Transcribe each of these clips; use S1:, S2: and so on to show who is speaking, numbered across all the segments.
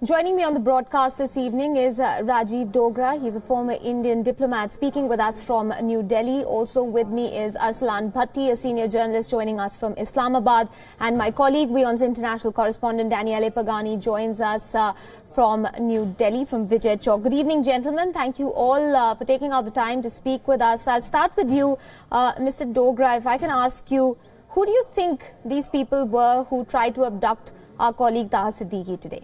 S1: Joining me on the broadcast this evening is Rajiv Dogra. He's a former Indian diplomat speaking with us from New Delhi. Also with me is Arsalan Bhatti, a senior journalist joining us from Islamabad. And my colleague, WION's international correspondent Daniele Pagani joins us from New Delhi, from Vijay Chowk. Good evening, gentlemen. Thank you all for taking out the time to speak with us. I'll start with you, Mr. Dogra. If I can ask you, who do you think these people were who tried to abduct our colleague Taha Siddiqui today?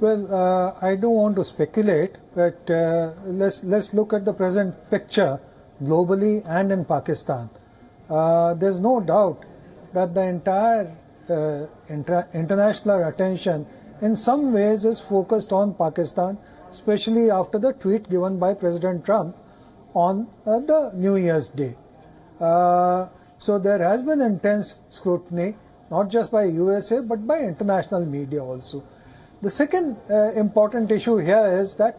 S2: Well, I don't want to speculate, but let's look at the present picture globally and in Pakistan. There's no doubt that the entire international attention in some ways is focused on Pakistan, especially after the tweet given by President Trump on the New Year's Day. So there has been intense scrutiny, not just by USA, but by international media also. The second important issue here is that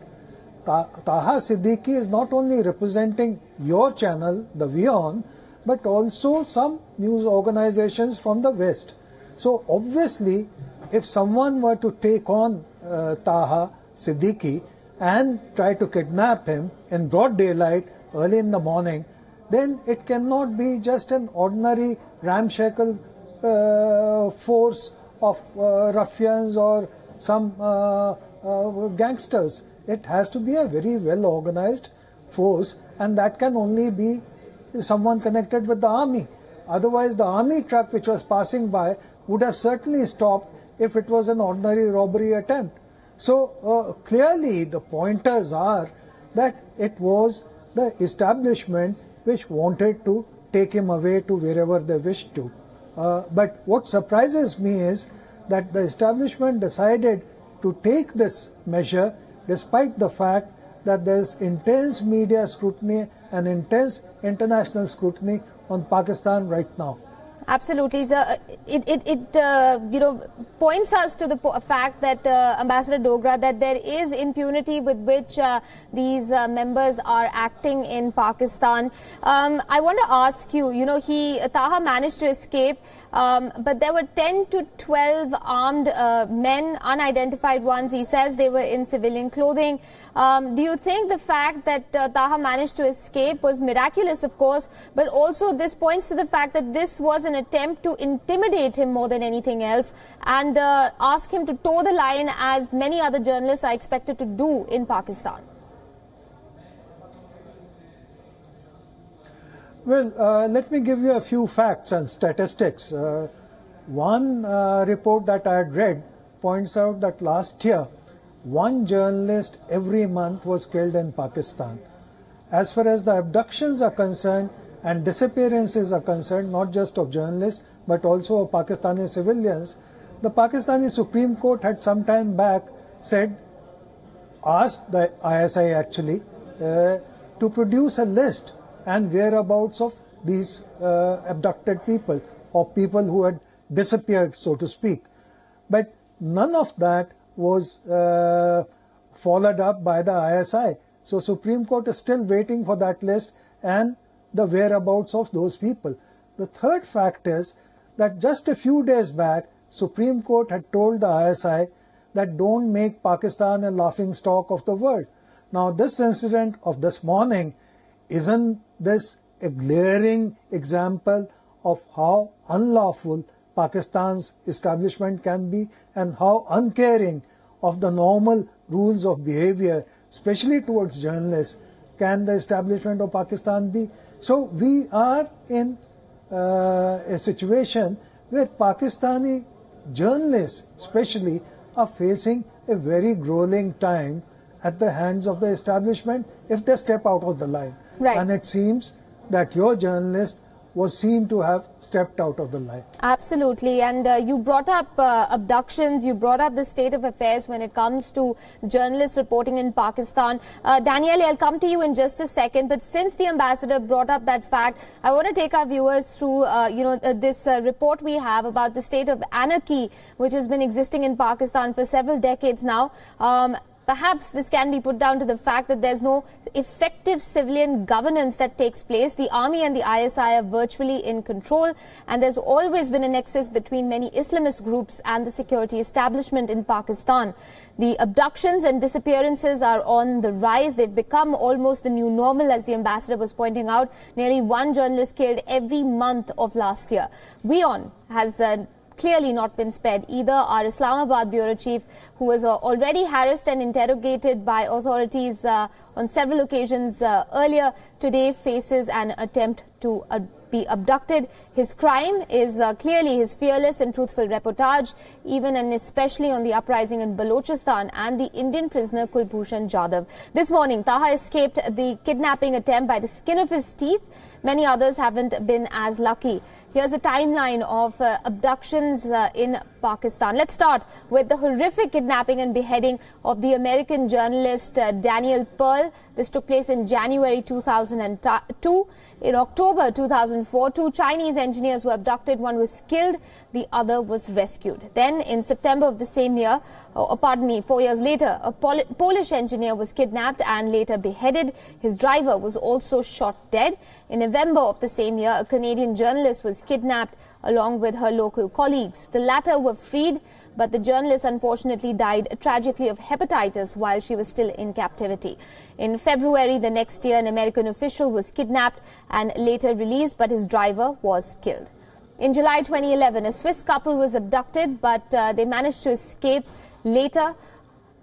S2: Taha Siddiqui is not only representing your channel, the WION, but also some news organizations from the West. So obviously, if someone were to take on Taha Siddiqui and try to kidnap him in broad daylight early in the morning, then it cannot be just an ordinary ramshackle force of ruffians or some gangsters. It has to be a very well organized force, and that can only be someone connected with the army. Otherwise, the army truck which was passing by would have certainly stopped if it was an ordinary robbery attempt. So clearly the pointers are that it was the establishment which wanted to take him away to wherever they wished to. But what surprises me is that the establishment decided to take this measure despite the fact that there is intense media scrutiny and intense international scrutiny on Pakistan right now.
S1: Absolutely. So it points us to the fact that, Ambassador Dogra, that there is impunity with which these members are acting in Pakistan. I want to ask you, Taha managed to escape, but there were 10 to 12 armed men, unidentified ones. He says they were in civilian clothing. Do you think the fact that Taha managed to escape was miraculous, of course, but also this points to the fact that this was an attempt to intimidate him more than anything else and ask him to toe the line, as many other journalists are expected to do in Pakistan?
S2: Well, let me give you a few facts and statistics. One report that I had read points out that last year, one journalist every month was killed in Pakistan. As far as the abductions are concerned and disappearances are concerned, not just of journalists but also of Pakistani civilians, the Pakistani Supreme Court had some time back asked the ISI actually to produce a list and whereabouts of these abducted people or people who had disappeared, so to speak. But none of that was followed up by the ISI. So Supreme Court is still waiting for that list and the whereabouts of those people. The third fact is that just a few days back, Supreme Court had told the ISI that don't make Pakistan a laughing stock of the world. Now this incident of this morning, isn't this a glaring example of how unlawful Pakistan's establishment can be and how uncaring of the normal rules of behavior, especially towards journalists, can the establishment of Pakistan be? So we are in a situation where Pakistani journalists especially are facing a very grueling time at the hands of the establishment if they step out of the line.
S1: Right.
S2: And it seems that your journalist was seen to have stepped out of the line.
S1: Absolutely. And you brought up abductions, you brought up the state of affairs when it comes to journalists reporting in Pakistan. Daniele, I'll come to you in just a second, but since the ambassador brought up that fact, I want to take our viewers through this report we have about the state of anarchy which has been existing in Pakistan for several decades now. Perhaps this can be put down to the fact that there's no effective civilian governance that takes place. The army and the ISI are virtually in control, and there's always been a nexus between many Islamist groups and the security establishment in Pakistan. The abductions and disappearances are on the rise. They've become almost the new normal, as the ambassador was pointing out. Nearly one journalist killed every month of last year. WION has clearly not been spared either. Our Islamabad bureau chief, who was already harassed and interrogated by authorities on several occasions earlier today, faces an attempt to be abducted. His crime is clearly his fearless and truthful reportage, even and especially on the uprising in Balochistan and the Indian prisoner Kulbhushan Jadhav. This morning, Taha escaped the kidnapping attempt by the skin of his teeth. Many others haven't been as lucky. Here's a timeline of abductions in Pakistan. Let's start with the horrific kidnapping and beheading of the American journalist Daniel Pearl. This took place in January 2002. In October 2004, two Chinese engineers were abducted. One was killed, the other was rescued. Then in September of the same year, 4 years later, a Polish engineer was kidnapped and later beheaded. His driver was also shot dead. In November of the same year, a Canadian journalist was kidnapped along with her local colleagues. The latter were freed, but the journalist unfortunately died tragically of hepatitis while she was still in captivity. In February the next year, an American official was kidnapped and later released, but his driver was killed. In July 2011, a Swiss couple was abducted, but they managed to escape later.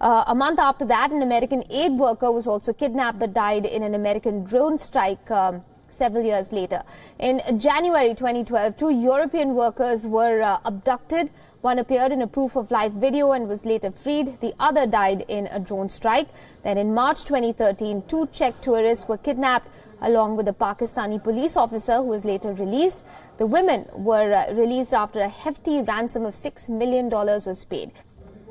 S1: A month after that, an American aid worker was also kidnapped but died in an American drone strike several years later. In January 2012, two European workers were abducted. One appeared in a proof of life video and was later freed. The other died in a drone strike. Then in March 2013, two Czech tourists were kidnapped along with a Pakistani police officer who was later released. The women were released after a hefty ransom of $6 million was paid.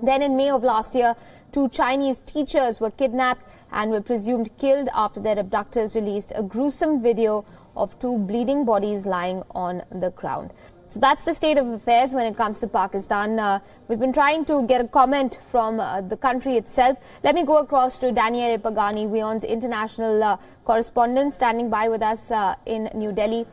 S1: Then in May of last year, two Chinese teachers were kidnapped and were presumed killed after their abductors released a gruesome video of two bleeding bodies lying on the ground. So that's the state of affairs when it comes to Pakistan. We've been trying to get a comment from the country itself. Let me go across to Daniele Pagani, WION's international correspondent, standing by with us in New Delhi.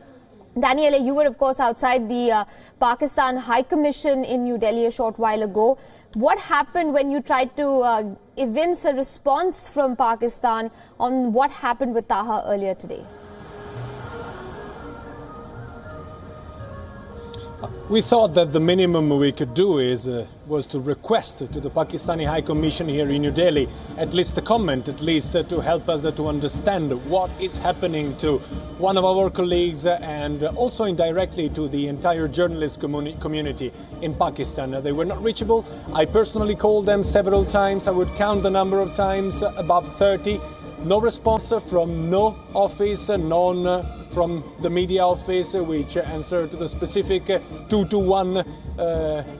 S1: Daniele, you were, of course, outside the Pakistan High Commission in New Delhi a short while ago. What happened when you tried to evince a response from Pakistan on what happened with Taha earlier today?
S3: We thought that the minimum we could do was to request to the Pakistani High Commission here in New Delhi at least a comment, at least to help us to understand what is happening to one of our colleagues and also indirectly to the entire journalist community in Pakistan. They were not reachable. I personally called them several times. I would count the number of times, above 30. No response from no office, none from the media office, which answered to the specific 221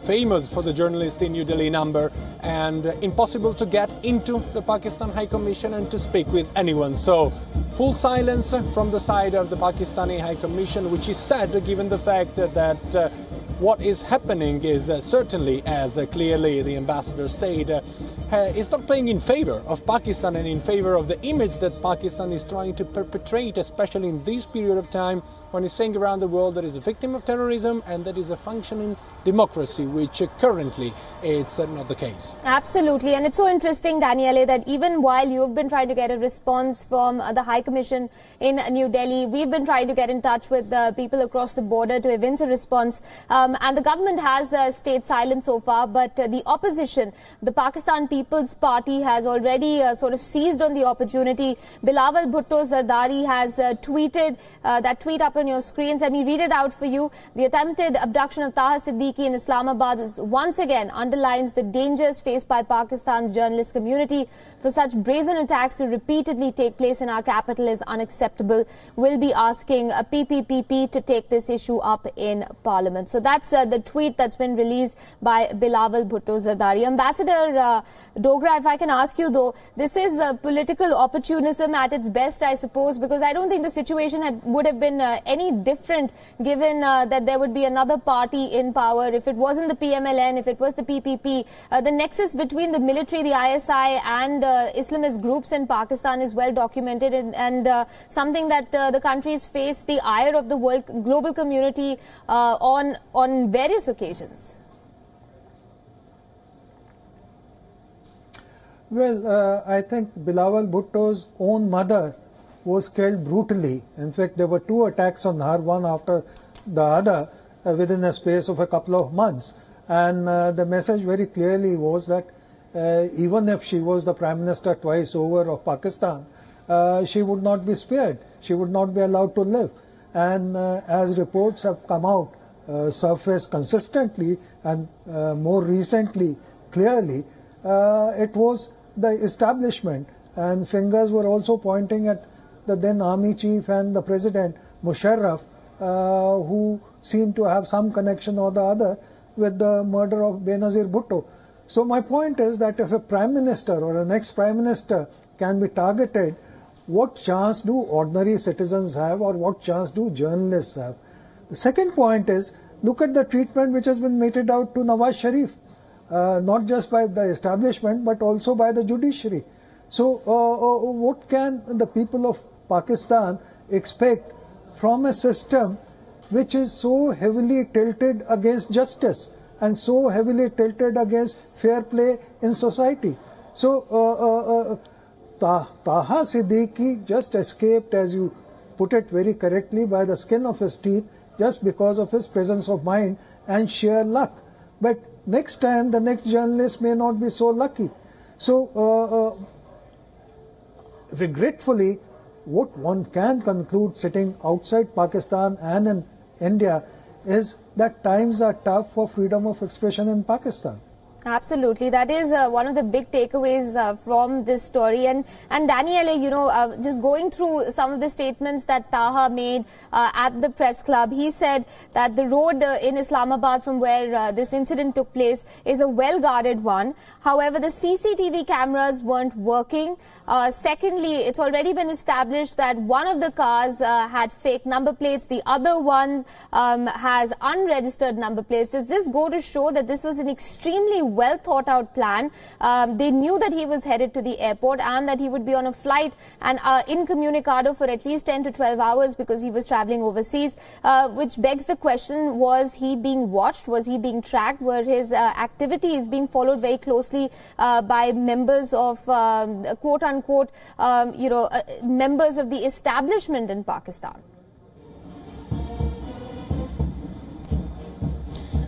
S3: famous for the journalist in New Delhi number, and impossible to get into the Pakistan High Commission and to speak with anyone. So full silence from the side of the Pakistani High Commission, which is sad given the fact that what is happening is certainly, as clearly the ambassador said, is not playing in favor of Pakistan and in favor of the image that Pakistan is trying to perpetrate, especially in this period of time when it's saying around the world that is a victim of terrorism and that is a functioning democracy, which currently it's not the case.
S1: Absolutely. And it's so interesting, Daniele, that even while you've been trying to get a response from the High Commission in New Delhi, we've been trying to get in touch with people across the border to evince a response. And the government has stayed silent so far, but the opposition, the Pakistan People's Party, has already sort of seized on the opportunity. Bilawal Bhutto Zardari has tweeted that tweet up on your screens. Let me read it out for you. The attempted abduction of Taha Siddiqui in Islamabad is once again underlines the dangers faced by Pakistan's journalist community. For such brazen attacks to repeatedly take place in our capital is unacceptable. We'll be asking PPPP to take this issue up in Parliament. So that That's the tweet that's been released by Bilawal Bhutto Zardari. Ambassador Dogra, if I can ask you though, this is political opportunism at its best, I suppose, because I don't think the situation would have been any different given that there would be another party in power. If it wasn't the PMLN, if it was the PPP, the nexus between the military, the ISI and Islamist groups in Pakistan is well documented, and something that the country's faced the ire of the global community on various occasions.
S2: Well, I think Bilawal Bhutto's own mother was killed brutally. In fact, there were 2 attacks on her, one after the other, within a space of a couple of months. And the message very clearly was that even if she was the Prime Minister twice over of Pakistan, she would not be spared. She would not be allowed to live. And as reports have come out, surfaced consistently and more recently clearly, it was the establishment, and fingers were also pointing at the then army chief and the president Musharraf, who seemed to have some connection or the other with the murder of Benazir Bhutto. So my point is that if a prime minister or an ex-prime minister can be targeted, what chance do ordinary citizens have, or what chance do journalists have? The second point is, look at the treatment which has been meted out to Nawaz Sharif. Not just by the establishment but also by the judiciary. So what can the people of Pakistan expect from a system which is so heavily tilted against justice and so heavily tilted against fair play in society? So Taha Siddiqui just escaped, as you put it very correctly, by the skin of his teeth just because of his presence of mind and sheer luck. But next time, the next journalist may not be so lucky. So, regretfully, what one can conclude sitting outside Pakistan and in India is that times are tough for freedom of expression in Pakistan.
S1: Absolutely. That is one of the big takeaways from this story. And Daniele, you know, just going through some of the statements that Taha made at the press club, he said that the road in Islamabad from where this incident took place is a well-guarded one. However, the CCTV cameras weren't working. Secondly, it's already been established that one of the cars had fake number plates. The other one has unregistered number plates. Does this go to show that this was an extremely well thought out plan? They knew that he was headed to the airport and that he would be on a flight and incommunicado for at least 10 to 12 hours because he was traveling overseas, which begs the question, was he being watched? Was he being tracked? Were his activities being followed very closely by members of quote unquote members of the establishment in Pakistan?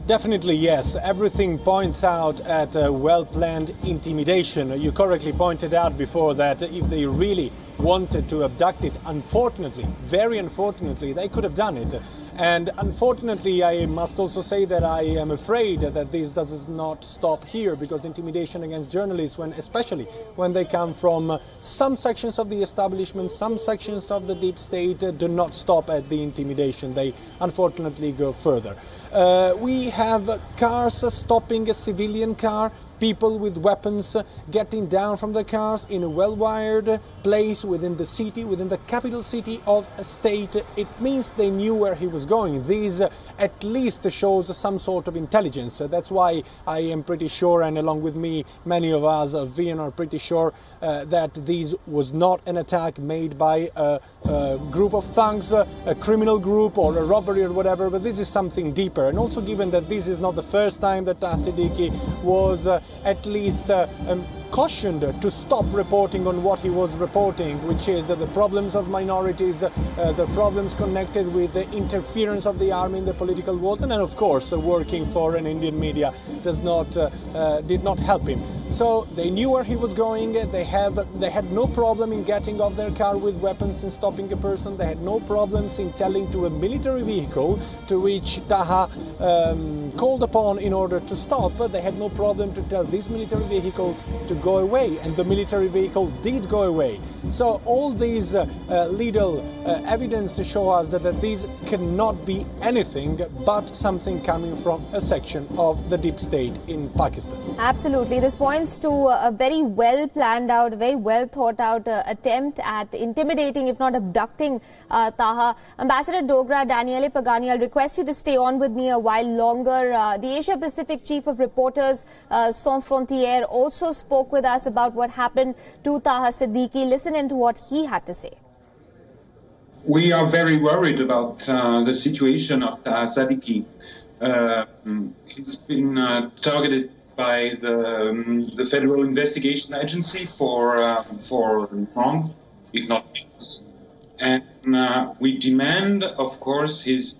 S3: Definitely yes. Everything points out at well-planned intimidation. You correctly pointed out before that if they really wanted to abduct it, unfortunately, very unfortunately, they could have done it. And unfortunately, I must also say that I am afraid that this does not stop here, because intimidation against journalists, especially when they come from some sections of the establishment, some sections of the deep state, do not stop at the intimidation. They unfortunately go further. We have cars stopping a civilian car, people with weapons getting down from the cars in a well-wired place within the city, within the capital city of a state. It means they knew where he was going. This at least shows some sort of intelligence. That's why I am pretty sure, and along with me, many of us of WION are pretty sure that this was not an attack made by a group of thugs, a criminal group or a robbery or whatever, but this is something deeper. And also given that this is not the first time that Taha Siddiqui was at least cautioned to stop reporting on what he was reporting, which is the problems of minorities, the problems connected with the interference of the army in the political world, and then of course working for an Indian media did not help him. So they knew where he was going. They had no problem in getting off their car with weapons and stopping a person. They had no problems in telling to a military vehicle to which Taha called upon in order to stop. They had no problem to tell this military vehicle to go away, and the military vehicle did go away. So all these legal evidence show us that these cannot be anything but something coming from a section of the deep state in Pakistan.
S1: Absolutely. This points to a very well planned out, very well thought out attempt at intimidating, if not abducting, Taha. Ambassador Dogra, Daniele Pagani, I'll request you to stay on with me a while longer. The Asia Pacific Chief of Reporters Sans Frontières also spoke with us about what happened to Taha Siddiqui. Listen into what he had to say.
S4: We are very worried about the situation of Taha Siddiqui. He's been targeted by the Federal Investigation Agency for months, if not years. And we demand, of course, his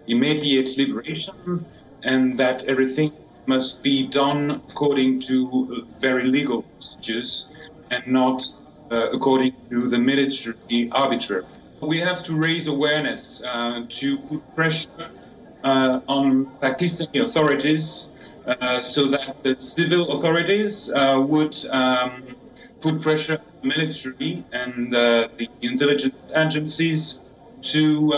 S4: immediate liberation, and that everything must be done according to very legal procedures and not according to the military arbitrary. We have to raise awareness to put pressure on Pakistani authorities so that the civil authorities would put pressure on the military and the intelligence agencies to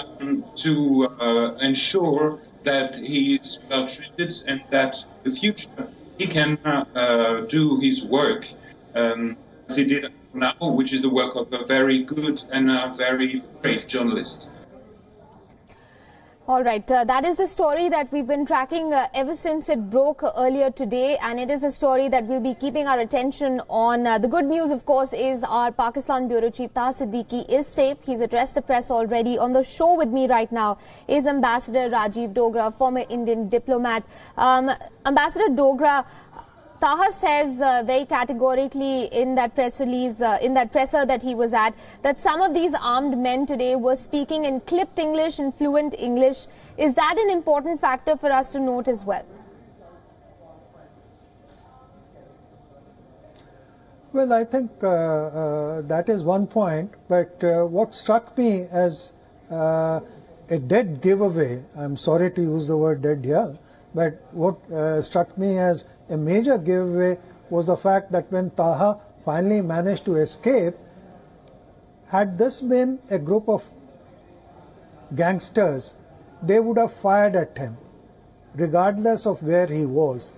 S4: ensure that he is well treated and that in the future he can do his work as he did now, which is the work of a very good and a very brave journalist.
S1: All right, that is the story that we've been tracking ever since it broke earlier today, and it is a story that we'll be keeping our attention on. The good news, of course, is our Pakistan Bureau Chief Taha Siddiqui is safe. He's addressed the press already. On the show with me right now is Ambassador Rajiv Dogra, former Indian diplomat. Ambassador Dogra, Taha says very categorically in that press release, in that presser that he was at, that some of these armed men today were speaking in clipped English and fluent English. Is that an important factor for us to note as well?
S2: Well, I think that is one point, but what struck me as a dead giveaway, I'm sorry to use the word dead here, but what struck me as a major giveaway was the fact that when Taha finally managed to escape, had this been a group of gangsters, they would have fired at him, regardless of where he was.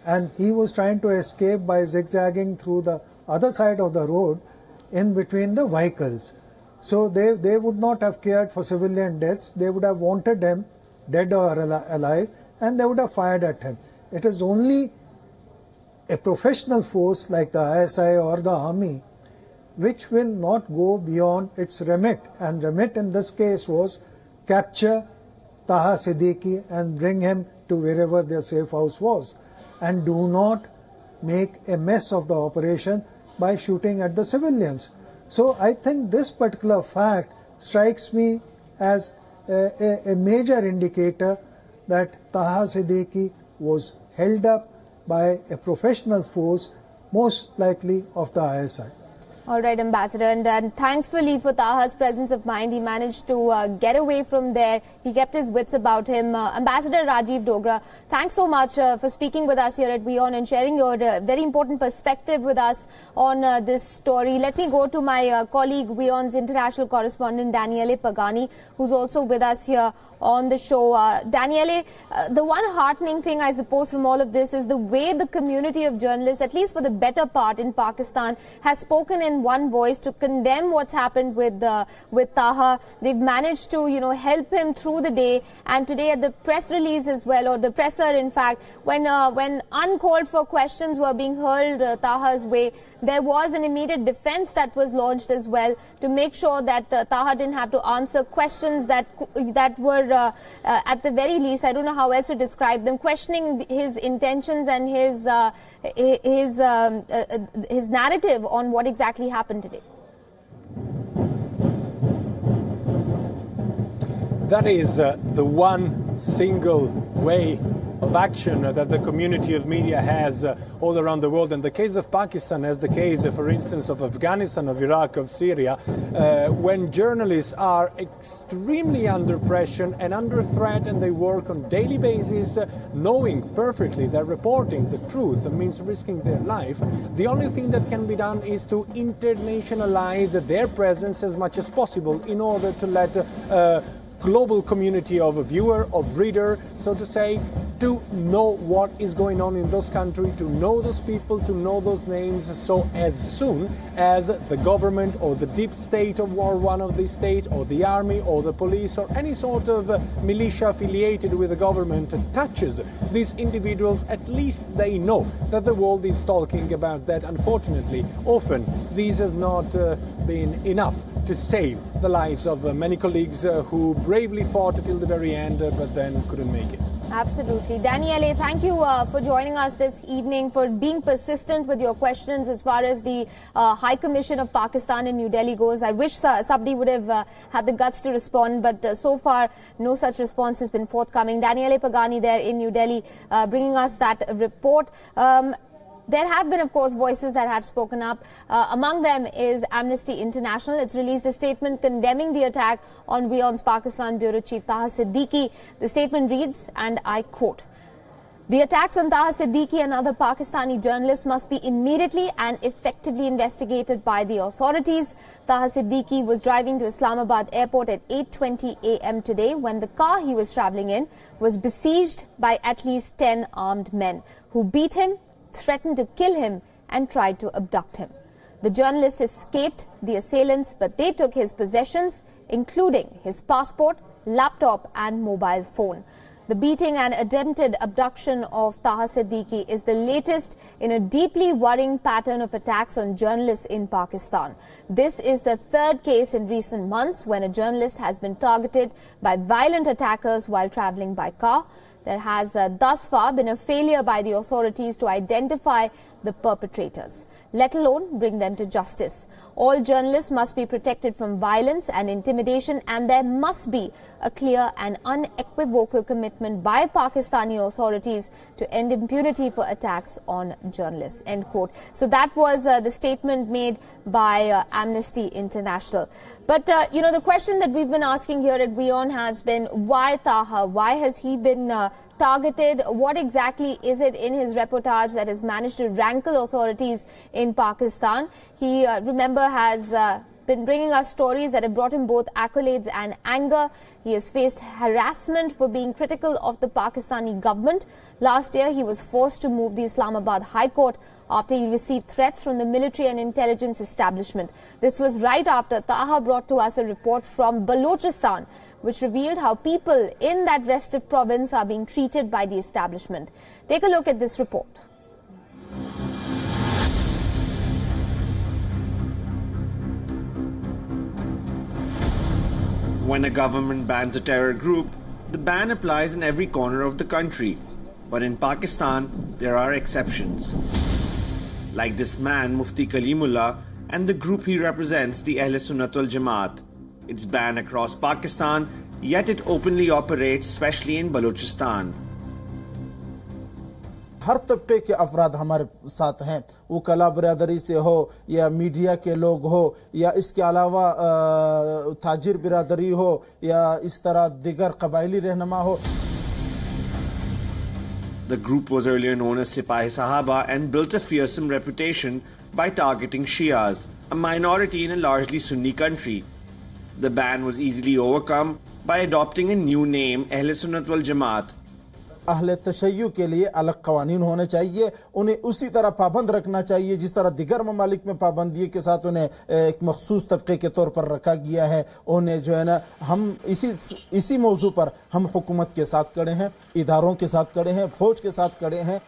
S2: And he was trying to escape by zigzagging through the other side of the road in between the vehicles. So they would not have cared for civilian deaths. They would have wanted him dead or alive, and they would have fired at him. It is only a professional force like the ISI or the army which will not go beyond its remit, and remit in this case was capture Taha Siddiqui and bring him to wherever their safe house was, and do not make a mess of the operation by shooting at the civilians. So I think this particular fact strikes me as a major indicator that Taha Siddiqui was held up by a professional force, most likely of the ISI.
S1: All right, Ambassador, and thankfully for Taha's presence of mind, he managed to get away from there. He kept his wits about him. Ambassador Rajiv Dogra, thanks so much for speaking with us here at WION and sharing your very important perspective with us on this story. Let me go to my colleague, WION's international correspondent, Daniele Pagani, who's also with us here on the show. Daniele, the one heartening thing, I suppose, from all of this is the way the community of journalists, at least for the better part in Pakistan, has spoken in one voice to condemn what's happened with Taha. They've managed to, help him through the day. And today at the press release as well, or the presser, in fact, when uncalled for questions were being hurled Taha's way, there was an immediate defense that was launched as well to make sure that Taha didn't have to answer questions that were, at the very least, I don't know how else to describe them, questioning his intentions and his narrative on what exactly happened today.
S3: That is the one single way of action that the community of media has all around the world. And the case of Pakistan, as the case, for instance, of Afghanistan, of Iraq, of Syria, when journalists are extremely under pressure and under threat, and they work on a daily basis, knowing perfectly that reporting the truth means risking their life, the only thing that can be done is to internationalize their presence as much as possible in order to let global community of a viewer, of reader, so to say, to know what is going on in those countries, to know those people, to know those names, so as soon as the government or the deep state of war, one of these states, or the army or the police or any sort of militia affiliated with the government touches these individuals, at least they know that the world is talking about that. Unfortunately, often this has not been enough to save the lives of many colleagues who bravely fought till the very end, but then couldn't make it.
S1: Absolutely. Daniele, thank you for joining us this evening, for being persistent with your questions as far as the High Commission of Pakistan in New Delhi goes. I wish somebody would have had the guts to respond, but so far no such response has been forthcoming. Daniele Pagani there in New Delhi bringing us that report. There have been, of course, voices that have spoken up. Among them is Amnesty International. It's released a statement condemning the attack on WION's Pakistan Bureau Chief Taha Siddiqui. The statement reads, and I quote, "The attacks on Taha Siddiqui and other Pakistani journalists must be immediately and effectively investigated by the authorities." Taha Siddiqui was driving to Islamabad airport at 8:20 a.m. today when the car he was travelling in was besieged by at least 10 armed men who beat him, threatened to kill him and tried to abduct him. The journalist escaped the assailants, but they took his possessions, including his passport, laptop and mobile phone. The beating and attempted abduction of Taha Siddiqui is the latest in a deeply worrying pattern of attacks on journalists in Pakistan. This is the third case in recent months when a journalist has been targeted by violent attackers while travelling by car. There has thus far been a failure by the authorities to identify the perpetrators, let alone bring them to justice. All journalists must be protected from violence and intimidation, and there must be a clear and unequivocal commitment by Pakistani authorities to end impunity for attacks on journalists. End quote. So that was the statement made by Amnesty International. But, the question that we've been asking here at WION has been, why Taha? Why has he been targeted? What exactly is it in his reportage that has managed to rankle authorities in Pakistan? He, remember, has been bringing us stories that have brought him both accolades and anger. He has faced harassment for being critical of the Pakistani government. Last year, he was forced to move the Islamabad High Court after he received threats from the military and intelligence establishment. This was right after Taha brought to us a report from Balochistan, which revealed how people in that restive province are being treated by the establishment. Take a look at this report.
S5: When a government bans a terror group, the ban applies in every corner of the country. But in Pakistan, there are exceptions. Like this man, Mufti Kalimullah, and the group he represents, the Ahl Sunnat wal Jamaat. It's banned across Pakistan, yet it openly operates, especially in Balochistan.
S6: हर तबके के अफराद हमारे साथ हैं, वो कला बिरादरी से हो या मीडिया के लोग हो या इसके अलावा ताजिर बिरादरी हो या इस तरह दिगर कबायली रहनुमा हो.
S5: The group was earlier known as Sipahi Sahaba and built a fearsome reputation by targeting Shias, a minority in a largely Sunni country. The ban was easily overcome by adopting a new name, Ahl Sunnat wal Jamaat.
S6: अहले तशय्यु के लिए अलग कवानीन होने चाहिए, उन्हें उसी तरह पाबंद रखना चाहिए जिस तरह दिगर ममालिक में पाबंदी के साथ उन्हें एक मखसूस तबके के तौर पर रखा गया है. उन्हें जो है ना, हम इसी मौजू पर हम हुकूमत के साथ खड़े हैं, इदारों के साथ खड़े हैं, फौज के साथ खड़े हैं.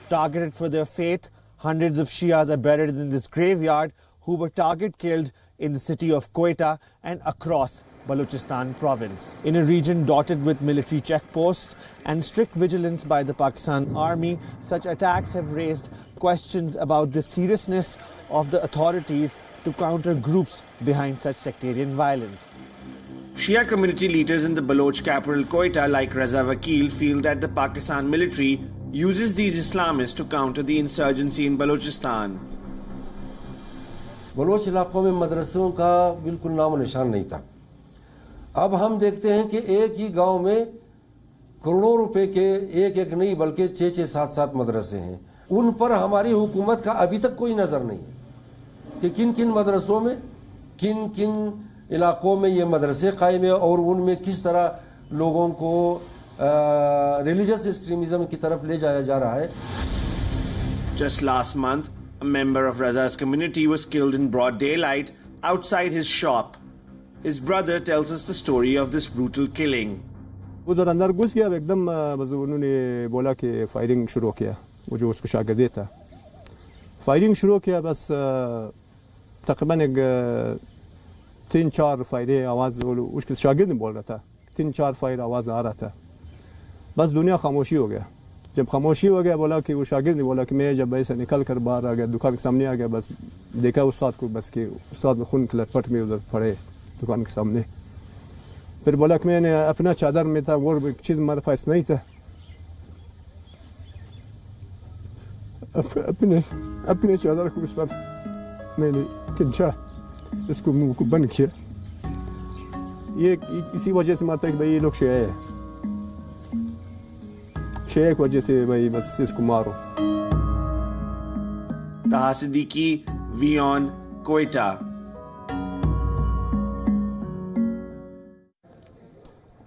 S5: Targeted for their faith, hundreds of Shias are buried in this graveyard who were killed in the city of Quetta and across Balochistan province. In a region dotted with military checkposts and strict vigilance by the Pakistan Army, such attacks have raised questions about the seriousness of the authorities to counter groups behind such sectarian violence. Shia community leaders in the Baloch capital Quetta, like Raza Vakil, feel that the Pakistan military uses these Islamists to counter the insurgency in Balochistan.
S7: Baloch इलाकों में मदरसों का बिल्कुल नामो निशान नहीं था। अब हम देखते हैं कि एक ही गांव में करोड़ों रुपए के एक नहीं बल्कि 6-6, 7-7 मदरसे हैं। उन पर हमारी हुकूमत का अभी तक कोई नज़र नहीं कि किन किन मदरसों में किन किन इलाकों में ये मदरसे कायम है और उनमें किस तरह लोगों को रिलीजियस एक्सट्रीमिज्म की तरफ ले जाया जा रहा है।
S5: Just last month, a member of Raza's community was killed in broad daylight outside his shop. His brother tells us the story of this brutal killing.
S8: उधर अंदर घुस गया एकदम, बस उन्होंने बोला कि फायरिंग शुरू किया। वो जो उसको शागिर्द था, फायरिंग शुरू किया। बस तकरीबन 3-4 फायरें आवाज़ उसके शागिर्द ने बोल रहा था, 3-4 फायर आवाज़ आ रहा था। बस दुनिया खामोशी हो गया। जब खामोशी हो गया, बोला कि वो शागिर्द ने बोला कि मैं जब ऐसे निकल कर बाहर आ गया, दुकान के सामने आ गया, बस देखा उस्ताद को, बस कि उस्ताद में खून की लटपट में उधर पड़े दुकान के सामने। फिर बोला कि मैंने अपना चादर में था, वो चीज़ हमारे पास नहीं था, अपने चादर को उस पर मैंने खींचा, इसको मुंह को बंद किया। ये इसी वजह से मारता है कि भाई ये लोग शिया है, शिया की वजह से भाई बस इसको मारो।
S5: Taha Siddiqui, WION, Quetta.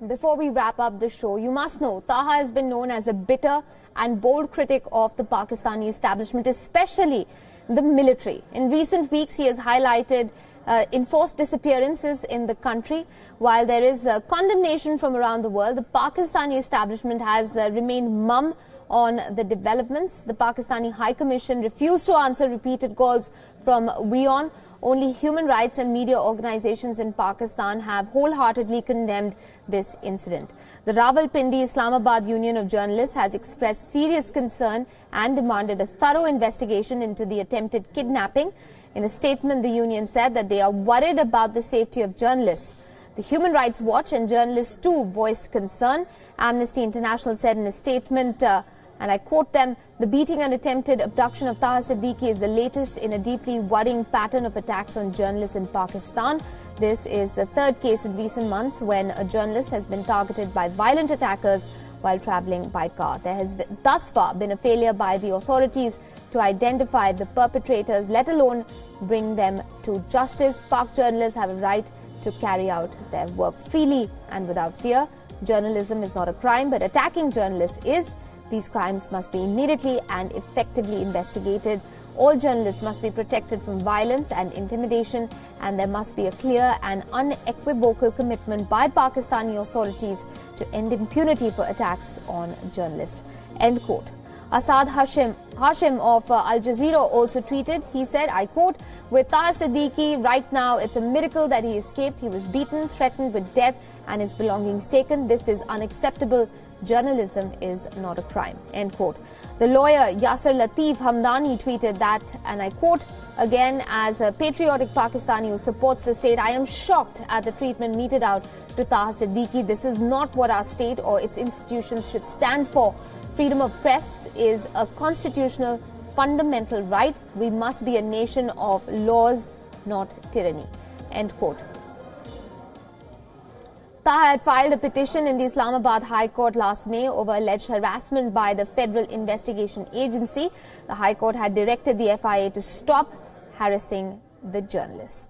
S1: Before we wrap up the show, you must know Taha has been known as a bitter and bold critic of the Pakistani establishment, especially the military. In recent weeks, he has highlighted enforced disappearances in the country. While there is condemnation from around the world, the Pakistani establishment has remained mum on the developments. The Pakistani High Commission refused to answer repeated calls from WION. Only human rights and media organizations in Pakistan have wholeheartedly condemned this incident. The Rawalpindi Islamabad Union of Journalists has expressed serious concern and demanded a thorough investigation into the attempted kidnapping. In a statement, the union said that they are worried about the safety of journalists. The Human Rights Watch and journalists too voiced concern. Amnesty International said in a statement, and I quote them, "The beating and attempted abduction of Taha Siddiqui is the latest in a deeply worrying pattern of attacks on journalists in Pakistan. This is the third case in recent months when a journalist has been targeted by violent attackers while travelling by car. There has thus far been a failure by the authorities to identify the perpetrators, let alone bring them to justice. Pak journalists have a right to carry out their work freely and without fear. Journalism is not a crime, but attacking journalists is. These crimes must be immediately and effectively investigated. All journalists must be protected from violence and intimidation, and there must be a clear and unequivocal commitment by Pakistani authorities to end impunity for attacks on journalists." End quote. Asad Hashim of Al Jazeera also tweeted. He said, I quote, "With Taha Siddiqui, right now it's a miracle that he escaped. He was beaten, threatened with death, and his belongings taken. This is unacceptable. Journalism is not a crime." End quote. The lawyer Yasser Latif Hamdani tweeted that, and I quote, again, "As a patriotic Pakistani who supports the state, I am shocked at the treatment meted out to Taha Siddiqui. This is not what our state or its institutions should stand for. Freedom of press is a constitutional fundamental right. We must be a nation of laws, not tyranny." End quote. Taha had filed a petition in the Islamabad High Court last May over alleged harassment by the Federal Investigation Agency. The High Court had directed the FIA to stop harassing the journalist.